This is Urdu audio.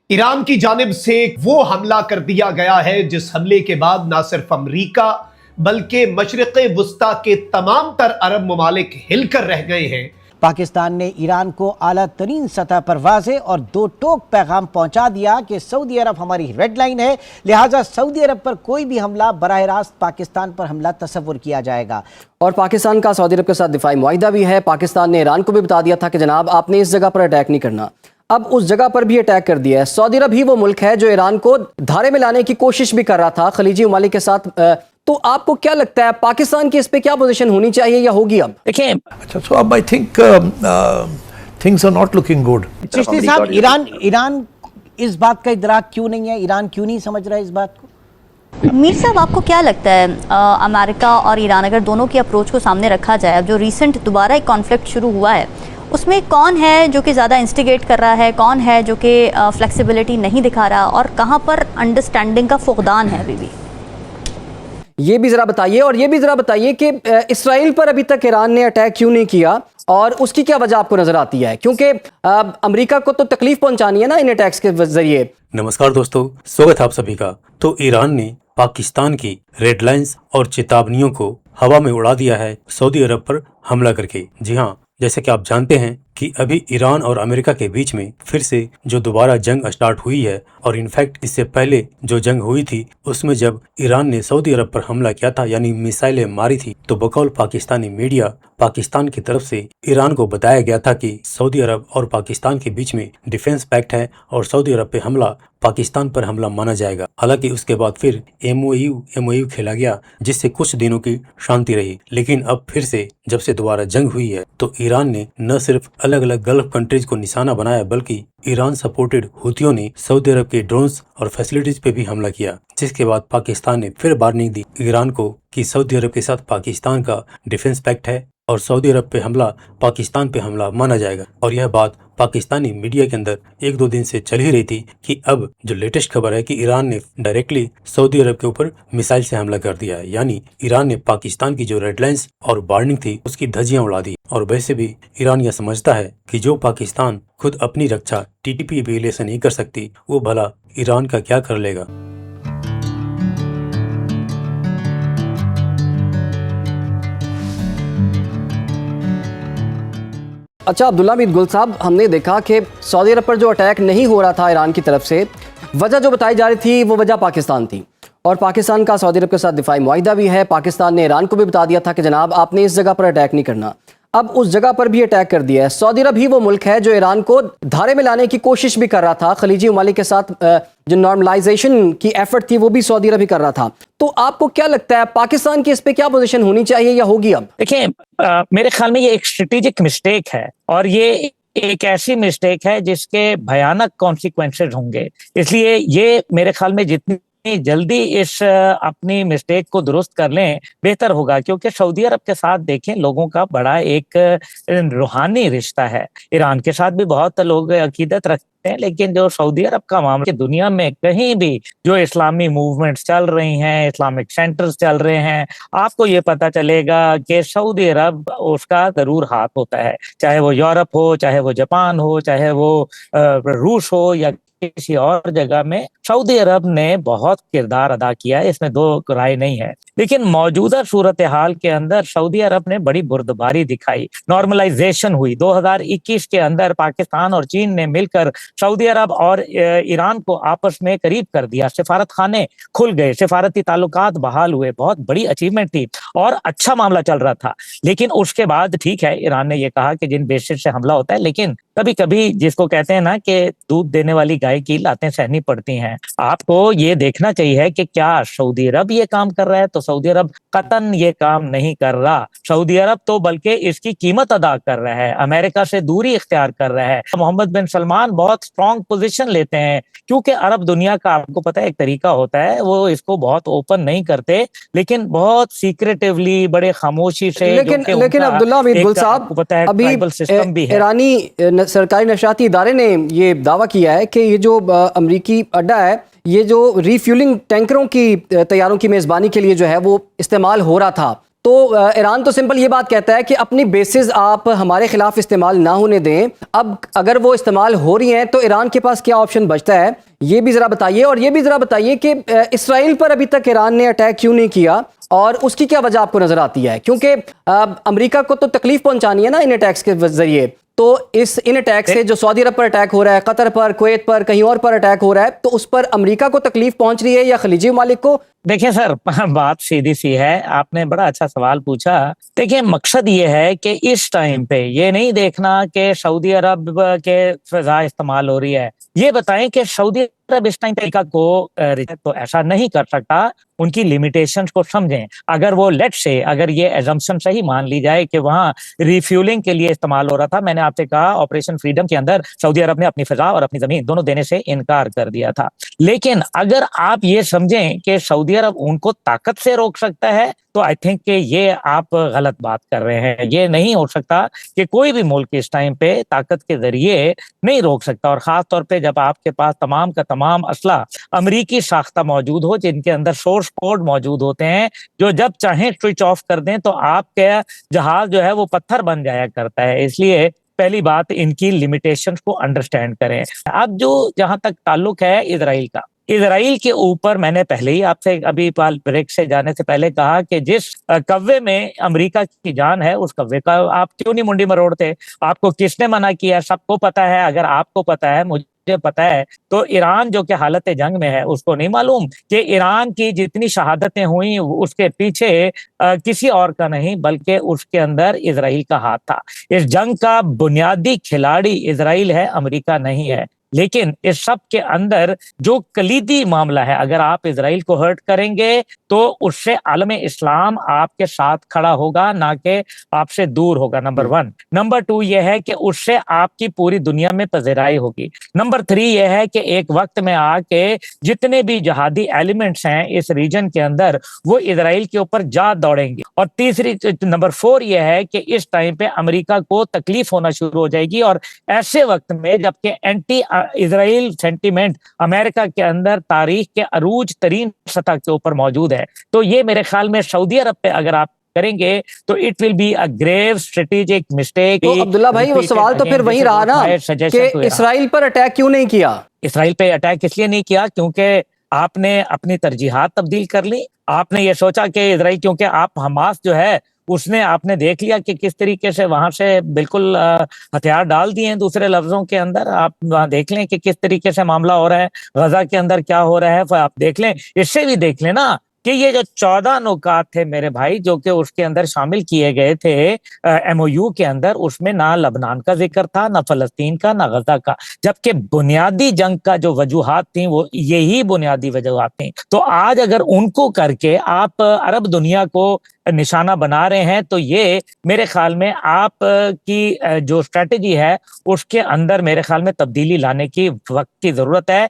ایران کی جانب سے وہ حملہ کر دیا گیا ہے جس حملے کے بعد نہ صرف امریکہ بلکہ مشرق وسطیٰ کے تمام تر عرب ممالک ہل کر رہ گئے ہیں۔ پاکستان نے ایران کو اعلیٰ ترین سطح پر واضح اور دو ٹوک پیغام پہنچا دیا کہ سعودی عرب ہماری ریڈ لائن ہے، لہٰذا سعودی عرب پر کوئی بھی حملہ براہ راست پاکستان پر حملہ تصور کیا جائے گا۔ اور پاکستان کا سعودی عرب کے ساتھ دفاعی معاہدہ بھی ہے۔ پاکستان نے ایران کو بھی بتا دیا تھا کہ جناب آپ نے اس جگہ پر اٹیک نہیں کرنا، اب اس جگہ پر بھی اٹیک کر دیا ہے۔ سعودی عرب ہی وہ ملک ہے جو ایران کو دھارے میں لانے کی کوشش بھی کر رہا تھا خلیجی ممالک کے ساتھ۔ تو آپ کو کیا لگتا ہے پاکستان کی اس پہ کیا پوزیشن ہونی چاہیے یا ہوگی اب؟ دیکھیں اچھا so I think things are not looking good۔ Chishti صاحب، ایران اس بات کا ادراک کیوں نہیں ہے؟ ایران کیوں نہیں سمجھ رہا ہے اس بات کو؟ میر صاحب، آپ کو کیا لگتا ہے امریکہ اور ایران اگر دونوں کی اپروچ کو سامنے رکھا جائے، اب جو ریسنٹ دوبارہ ایک کانفلکٹ شروع ہوا ہے اس میں کون ہے جو کہ زیادہ انسٹیگیٹ کر رہا ہے، کون ہے جو کہ فلیکسیبلٹی نہیں دکھا رہا، اور کہاں پر انڈرسٹینڈنگ کا فقدان ہے ابھی بھی؟ یہ بھی ذرا بتائیے، اور یہ بھی ذرا بتائیے کہ اسرائیل پر ابھی تک ایران نے اٹیک کیوں نہیں کیا اور اس کی کیا وجہ آپ کو نظر آتی ہے؟ کیونکہ امریکہ کو تو تکلیف پہنچانی ہے نا ان اٹیکس کے ذریعے۔ نمسکار دوستو، سواگت ہے آپ سبھی کا۔ تو ایران نے پاکستان کی ریڈ لائنز اور چیتاونیوں کو ہوا میں اڑا دیا ہے سعودی عرب پر حملہ کر کے۔ جی ہاں، جیسے کہ آپ جانتے ہیں کہ ابھی ایران اور امریکہ کے بیچ میں پھر سے جو دوبارہ جنگ اسٹارٹ ہوئی ہے، اور انفیکٹ اس سے پہلے جو جنگ ہوئی تھی اس میں جب ایران نے سعودی عرب پر حملہ کیا تھا، یعنی میسائلیں ماری تھی، تو بقول پاکستانی میڈیا پاکستان کی طرف سے ایران کو بتایا گیا تھا کہ سعودی عرب اور پاکستان کے بیچ میں ڈیفنس پیکٹ ہے اور سعودی عرب پہ حملہ پاکستان پر حملہ مانا جائے گا۔ حالانکہ اس کے بعد پھر ایم او یو کھیلا گیا جس سے کچھ دنوں کی شانتی رہی، لیکن اب پھر سے جب سے دوبارہ جنگ ہوئی ہے تو ایران نے نہ صرف الگ الگ گلف کنٹریز کو نشانہ بنایا بلکہ ایران سپورٹڈ ہوتھیوں نے سعودی عرب کے ڈرونز اور فیسلٹیز پہ بھی حملہ کیا، جس کے بعد پاکستان نے پھر وارننگ دی ایران کو کہ سعودی عرب کے ساتھ پاکستان کا ڈیفنس پیکٹ ہے اور سعودی عرب پہ حملہ پاکستان پہ حملہ مانا جائے گا۔ اور یہ بات پاکستانی میڈیا کے اندر ایک دو دن سے چل ہی رہی تھی کہ اب جو لیٹسٹ خبر ہے کہ ایران نے ڈائریکٹلی سعودی عرب کے اوپر میسائل سے حملہ کر دیا ہے، یعنی ایران نے پاکستان کی جو ریڈ لائنز اور وارننگ تھی اس کی دھجیاں اڑا دی۔ اور ویسے بھی ایران یہ سمجھتا ہے کہ جو پاکستان خود اپنی رکشا TTP بیلے سے نہیں کر سکتی، وہ بھلا ایران کا کیا کر لے گا۔ اچھا عبداللہ امید گل صاحب، ہم نے دیکھا کہ سعودی عرب پر جو اٹیک نہیں ہو رہا تھا ایران کی طرف سے، وجہ جو بتائی جا رہی تھی وہ وجہ پاکستان تھی، اور پاکستان کا سعودی عرب کے ساتھ دفاعی معاہدہ بھی ہے۔ پاکستان نے ایران کو بھی بتا دیا تھا کہ جناب آپ نے اس جگہ پر اٹیک نہیں کرنا، اب اس جگہ پر بھی اٹیک کر دیا ہے۔ سعودی عرب ہی وہ ملک ہے جو ایران کو دھارے میں لانے کی کوشش بھی کر رہا تھا، خلیجی ممالک کے ساتھ جو نارملائزیشن کی ایفرٹ تھی وہ بھی سعودی عرب ہی کر رہا تھا۔ تو آپ کو کیا لگتا ہے پاکستان کی اس پہ کیا پوزیشن ہونی چاہیے یا ہوگی اب؟ دیکھیں میرے خیال میں یہ ایک اسٹریٹجک مسٹیک ہے، اور یہ ایک ایسی مسٹیک ہے جس کے بھیانک کانسیکوینسز ہوں گے، اس لیے یہ میرے خیال میں جتنی جلدی اس اپنی مسٹیک کو درست کر لیں بہتر ہوگا، کیونکہ سعودی عرب کے ساتھ دیکھیں لوگوں کا بڑا ایک روحانی رشتہ ہے۔ ایران کے ساتھ بھی بہت لوگ عقیدت رکھتے ہیں، لیکن جو سعودی عرب کا معاملہ کہ دنیا میں کہیں بھی جو اسلامی موومنٹس چل رہی ہیں، اسلامک سینٹرز چل رہے ہیں، آپ کو یہ پتا چلے گا کہ سعودی عرب اس کا ضرور ہاتھ ہوتا ہے، چاہے وہ یورپ ہو، چاہے وہ جاپان ہو، چاہے وہ روس ہو یا کسی اور جگہ میں، سعودی عرب نے بہت کردار ادا کیا ہے، اس میں دو رائے نہیں ہے۔ لیکن موجودہ صورتحال کے اندر سعودی عرب نے بڑی بردباری دکھائی، نارملائزیشن ہوئی 2021 کے اندر، پاکستان اور چین نے مل کر سعودی عرب اور ایران کو آپس میں قریب کر دیا، سفارت خانے کھل گئے، سفارتی تعلقات بحال ہوئے، بہت بڑی اچیومنٹ تھی اور اچھا معاملہ چل رہا تھا۔ لیکن اس کے بعد ٹھیک ہے، ایران نے یہ کہا کہ جن بیسس سے حملہ ہوتا ہے، لیکن کبھی کبھی جس کو کہتے ہیں نا کہ دودھ دینے والی گائے کی لاتیں سہنی پڑتی ہیں، آپ کو یہ دیکھنا چاہیے کہ کیا سعودی عرب یہ کام کر رہا ہے؟ تو سعودی عرب قطعاً یہ کام نہیں کر رہا، سعودی عرب تو بلکہ اس کی قیمت ادا کر رہا ہے، امریکہ سے دوری اختیار کر رہا ہے۔ محمد بن سلمان بہت اسٹرانگ پوزیشن لیتے ہیں، کیونکہ عرب دنیا کا آپ کو پتہ ہے ایک طریقہ ہوتا ہے، وہ اس کو بہت اوپن نہیں کرتے، لیکن بہت سیکریٹیولی بڑے خاموشی سے۔ لیکن عبداللہ امید گل صاحب، ابھی ایرانی سرکاری نشریاتی ادارے نے یہ دعویٰ کیا ہے کہ یہ جو امریکی اڈا ہے، یہ جو ری فیولنگ ٹینکروں کی طیاروں کی میزبانی کے لیے جو ہے وہ استعمال ہو رہا تھا، تو تو ایران تو سمپل یہ بات کہتا ہے کہ اپنی بیسز آپ ہمارے خلاف استعمال نہ ہونے دیں. اب اگر وہ استعمال ہو رہی ہیں تو ایران کے پاس کیا آپشن بچتا ہے یہ بھی ذرا بتائیے. اور یہ بھی ذرا بتائیے کہ اسرائیل پر ابھی تک ایران نے اٹیک کیوں نہیں کیا اور اس کی کیا وجہ آپ کو نظر آتی ہے؟ کیونکہ امریکہ کو تو تکلیف پہنچانی ہے نا ان اٹیکس کے ذریعے. تو ان اٹیک سے جو سعودی عرب پر اٹیک ہو رہا ہے, قطر پر, کویت پر, کہیں اور پر اٹیک ہو رہا ہے, تو اس پر امریکہ کو تکلیف پہنچ رہی ہے یا خلیجی ممالک کو؟ دیکھیں سر, بات سیدھی سی ہے, آپ نے بڑا اچھا سوال پوچھا. دیکھیں مقصد یہ ہے کہ اس ٹائم پہ یہ نہیں دیکھنا کہ سعودی عرب کے فضا استعمال ہو رہی ہے, یہ بتائیں کہ سعودی عرب اس ٹائم پہ کو تو ایسا نہیں کر سکتا. ان کی لیمیٹیشنز کو سمجھیں. اگر وہ لیٹ سے اگر یہ ایزمپشن صحیح مان لی جائے کہ وہاں ریفیولنگ کے لیے استعمال ہو رہا تھا, میں نے آپ سے کہا آپریشن فریڈم کے اندر سعودی عرب نے اپنی فضا اور اپنی زمین دونوں دینے سے انکار کر دیا تھا. لیکن اگر آپ یہ سمجھیں کہ سعودی عرب ان کو طاقت سے روک سکتا ہے تو آئی تھنک کہ یہ آپ غلط بات کر رہے ہیں. یہ نہیں ہو سکتا کہ کوئی بھی ملک اس ٹائم پہ طاقت کے ذریعے نہیں روک سکتا, اور خاص طور پہ جب آپ کے پاس تمام کا تمام اسلحہ امریکی ساختہ موجود ہو, جن کے اندر سورس کوڈ موجود ہوتے ہیں, جو جب چاہیں سوئچ آف کر دیں تو آپ کا جہاز جو ہے وہ پتھر بن جایا کرتا ہے. اس لیے پہلی بات ان کی لیمیٹیشنز کو انڈرسٹینڈ کریں. اب جو جہاں تک تعلق ہے اسرائیل کا, اسرائیل کے اوپر میں نے پہلے ہی آپ سے ابھی بریک سے جانے سے پہلے کہا کہ جس کوے میں امریکہ کی جان ہے اس کوے کا آپ کیوں نہیں منڈی مروڑتے؟ آپ کو کس نے منع کیا؟ سب کو پتا ہے. اگر آپ کو پتا ہے, مجھے پتا ہے, تو ایران جو کہ حالت جنگ میں ہے اس کو نہیں معلوم کہ ایران کی جتنی شہادتیں ہوئیں اس کے پیچھے کسی اور کا نہیں بلکہ اس کے اندر اسرائیل کا ہاتھ تھا. اس جنگ کا بنیادی کھلاڑی اسرائیل ہے, امریکہ نہیں ہے. لیکن اس سب کے اندر جو کلیدی معاملہ ہے, اگر آپ اسرائیل کو ہرٹ کریں گے تو اس سے عالم اسلام آپ کے ساتھ کھڑا ہوگا, نہ کہ آپ سے دور ہوگا. نمبر 1. نمبر 2 یہ ہے کہ اس سے آپ کی پوری دنیا میں پذیرائی ہوگی. نمبر 3 یہ ہے کہ ایک وقت میں آ کے جتنے بھی جہادی ایلیمنٹس ہیں اس ریجن کے اندر وہ اسرائیل کے اوپر جا دوڑیں گے. اور تیسری نمبر 4 یہ ہے کہ اس ٹائم پہ امریکہ کو تکلیف ہونا شروع ہو جائے گی, اور ایسے وقت میں جبکہ اینٹی اسرائیل سینٹیمنٹ امریکہ کے اندر تاریخ کے عروج ترین سطح کے اوپر موجود ہے, تو یہ میرے خیال میں سعودی عرب پہ اگر آپ کریں گے تو it will be a grave strategic mistake. تو عبداللہ بھائی وہ سوال تو پھر وہی رہا نا کہ اسرائیل پر اٹیک کیوں نہیں کیا؟ اسرائیل پہ اٹیک اس لیے نہیں کیا کیونکہ آپ نے اپنی ترجیحات تبدیل کر لی. آپ نے یہ سوچا کہ اسرائیل, کیونکہ آپ حماس جو ہے اس نے آپ نے دیکھ لیا کہ کس طریقے سے وہاں سے بالکل ہتھیار ڈال دیے ہیں. دوسرے لفظوں کے اندر آپ وہاں دیکھ لیں کہ کس طریقے سے معاملہ ہو رہا ہے, غزہ کے اندر کیا ہو رہا ہے آپ دیکھ لیں. اس سے بھی دیکھ لیں نا کہ یہ جو 14 نکات تھے میرے بھائی جو کہ اس کے اندر شامل کیے گئے تھے ایم او یو کے اندر, اس میں نہ لبنان کا ذکر تھا, نہ فلسطین کا, نہ غزہ کا, جبکہ بنیادی جنگ کا جو وجوہات تھیں وہ یہی بنیادی وجوہات تھیں. تو آج اگر ان کو کر کے آپ عرب دنیا کو نشانہ بنا رہے ہیں تو یہ میرے خیال میں آپ کی جو اسٹریٹجی ہے اس کے اندر میرے خیال میں تبدیلی لانے کی وقت کی ضرورت ہے.